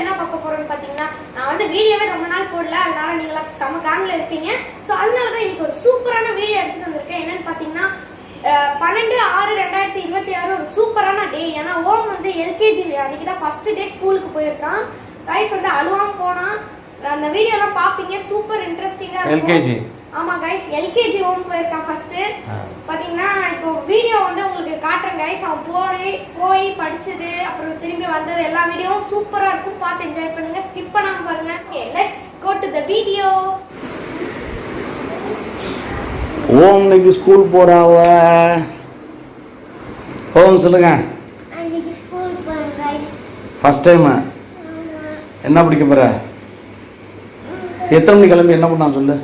என்ன பார்க்க போறோம்னு பாத்தீங்கன்னா, நான் வந்து வீடியோவே ரொம்ப நாள் போடல, அதனால நீங்களா செம காங்கில் இருப்பீங்க. ஸோ அதனால தான் இன்னைக்கு ஒரு சூப்பரான வீடியோ எடுத்துட்டு வந்திருக்கேன். என்னன்னு பாத்தீங்கன்னா 12/6/2026 ஒரு சூப்பரான டே. ஏன்னா ஓம் வந்து எல்கேஜி அன்னைக்கு தான் ஃபர்ஸ்ட் டே ஸ்கூலுக்கு போயிருக்கான். கைஸ் வந்து அழுவாம போனான். அந்த வீடியோலாம் பாப்பீங்க, சூப்பர் இன்ட்ரெஸ்டிங்கா இருக்கும். எல்கேஜி ஆமா கைஸ், எல்கேஜி ஓம் போயிருக்கான் ஃபர்ஸ்ட். பாத்தீங்கன்னா இப்போ வீடியோ வந்து உங்களுக்கு காட்டுறேன் கைஸ். அவன் போய் படிச்சது அப்புறம் திரும்பி வந்தது எல்லா வீடியோவும் சூப்பரா இருக்கும். பார்த்து என்ஜாய் பண்ணுங்க, ஸ்கிப் பண்ணாம பாருங்க. Okay, let's go to the video. ஓம் இன்னைக்கு ஸ்கூல் போறாவ. ஓம் சொல்லுங்க. அன்னைக்கு ஸ்கூல் போறேன் கைஸ். ஃபர்ஸ்ட் டைம் என்ன படிக்க போற? எத்தனை மணி கிளம்பி என்ன பண்ணா சொல்லு?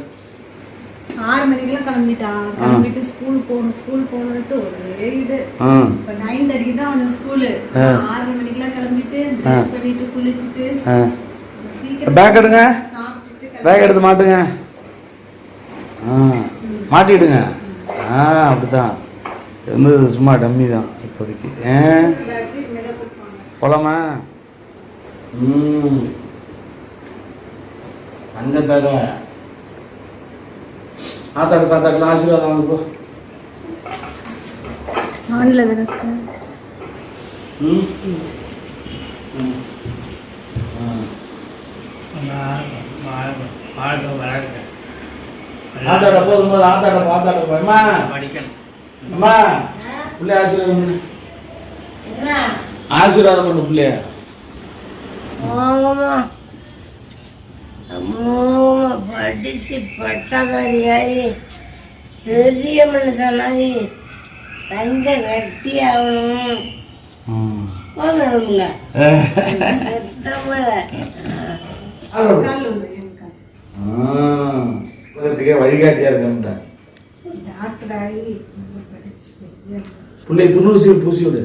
6 மணிக்கெல்லாம் கிளம்பிட்டான். கிளம்பிட்டு ஸ்கூல் போகணுன்ட்டு ஒரே இது. இப்போ 9:30 தான் அவனுக்கு ஸ்கூலு. 6 மணிக்கெல்லாம் கிளம்பிட்டு ப்ரஷ் பண்ணிட்டு குளிச்சுட்டு பேக் எடுங்க, சாப்பிட்டுட்டு பேக் எடுத்து மாட்டுங்க. மாட்டிடுங்க. அப்படிதான் வந்து சும்மா டம்மி தான் இப்போதைக்கு. போலாமா? அங்கே தலை ஆத்தாடு தாத்தாக்கெல்லாம் ஆசீர்வாதம் வாங்க போ. ஆன்ல தானே இருக்கு. ஆத்தாட போதும்போது ஆத்தாட போயம்மா படிக்கணும். அம்மா பிள்ளைய ஆசீர்வாதம் பண்ணு, ஆசீர்வாதம் பண்ணு பிள்ளைய. படிச்சு பட்டதாரியாயி பெரிய மனுஷனாயி தங்க கட்டி ஆகணும். போதுங்க வழிகாட்டியா இருக்க டாக்டர் ஆகி படிச்சு பிள்ளை 90 பூசி விடு.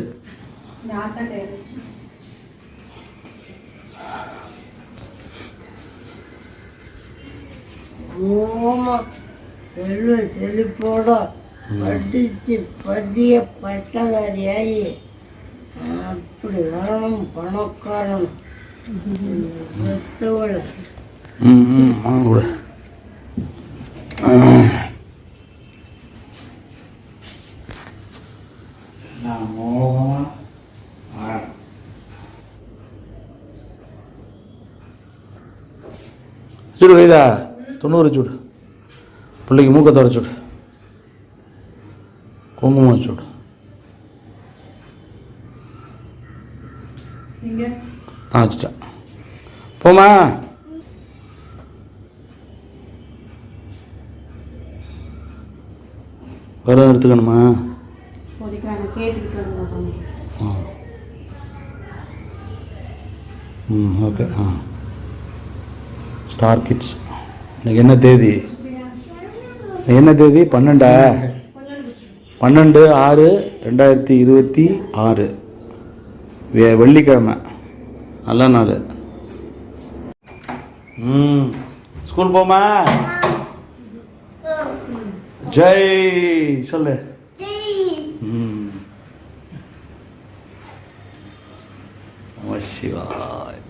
தெளிப்போட படிச்சு படிய பட்டதாரியாயி அப்படி வரணும், பணக்காரன். சுடு கைதா 90 சுடு. பிள்ளைக்கு மூக்க தொடச்சுடு, குங்குமம் வச்சுடு. வச்சுட்டா போமா. விரதம் எடுத்துக்கணுமா? ஓகே. Star kids. இன்னைக்கு என்ன தேதி? 12/6/2026 வெள்ளிக்கிழமை. நல்ல நாள். ஸ்கூல் போமா? ஜெய் சொல்லு. சிவாய்.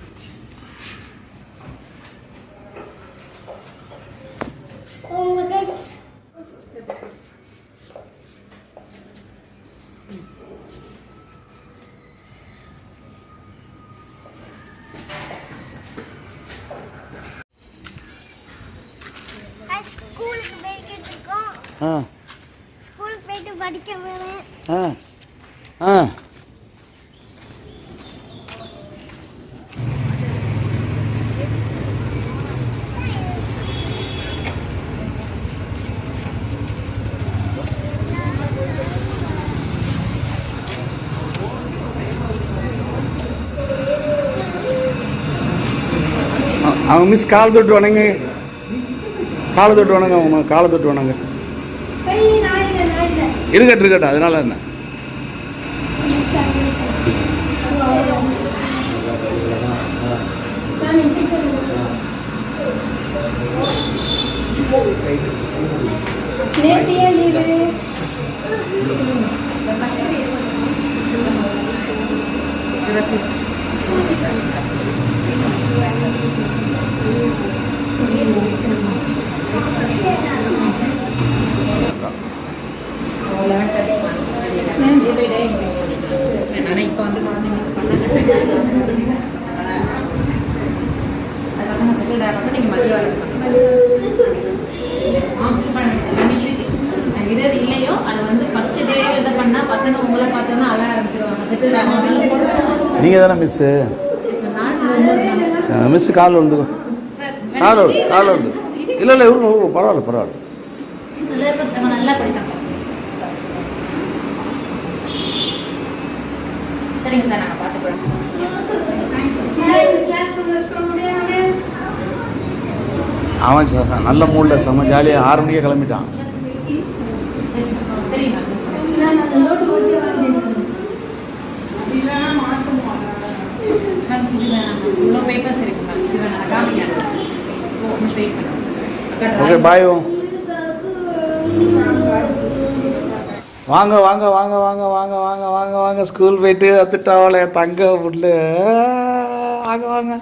ஸ்கூலுக்கு போயிட்டு படிக்க போறேன். அவங்க மிஸ் காலை தொட்டு வணங்க, அவங்க காலை தொட்டு வணங்க. இருக்கட்டும், அதனால என்ன? இப்போ வந்து அது பசங்க செட்டில் ஆகிறப்ப நீங்கள் மதியம் இது இல்லையோ அது வந்து ஃபர்ஸ்ட் டே இதை பண்ணால் பசங்க உங்களை பார்த்தோன்னா அழ ஆரம்பிச்சிருவாங்க செட்டில் ஆகும். நீங்கள் தானே மிஸ்ஸு மிஸ்ஸு கால் வந்து கால் வந்து இல்லை இவருங்க பரவாயில்ல நல்லா படித்தாங்க. சரிங்க சார், நாங்கள் பார்த்துக்கிறோம். அவன் நல்ல மூடில் செம்ம ஜாலியாக 6 மணிக்கே கிளம்பிட்டான். இவ்வளோ பேப்பர்ஸ் இருக்கு மேம், இது வேணாம் காமிங்க. வெயிட் பண்ணுங்க. Okay bye. வாங்க வாங்க வாங்க வாங்க வாங்க வாங்க வாங்க வாங்க ஸ்கூல் போயிட்டு வந்துட்டாவளே தங்க புள்ள. வாங்க வாங்க.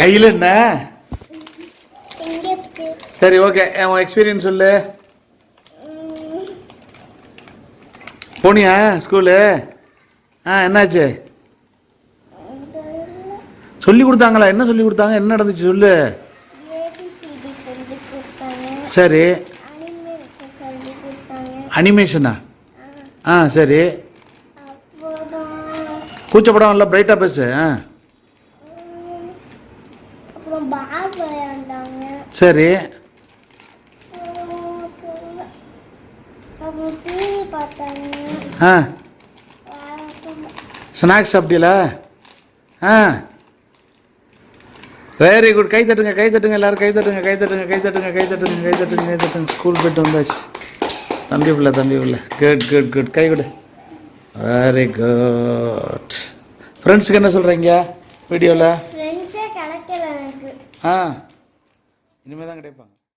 கையில் என்ன? சரி ஓகே, உன் எக்ஸ்பீரியன்ஸ் சொல்லு. போனியா ஸ்கூலு? என்னாச்சு? சொல்லி கொடுத்தாங்களா? என்ன சொல்லி கொடுத்தாங்க? என்ன நடந்துச்சு சொல்லு. சரி, அனிமேஷனா? சரி, கூச்சப்படம் இல்லை, பிரைட்டாக பேசு. சரி, ஸ்நாக்ஸ் சாப்பிட்டீங்களா? Very good. கை தட்டுங்க எல்லாரும், கை தட்டுங்க. ஸ்கூல் போய்ட்டு வந்தாச்சு. தம்பி பிள்ளை. குட். கை கொடு. Very good. ஃப்ரெண்ட்ஸுக்கு என்ன சொல்கிறீங்க வீடியோவில்? இனிமேல் தான் கிடைப்பாங்க.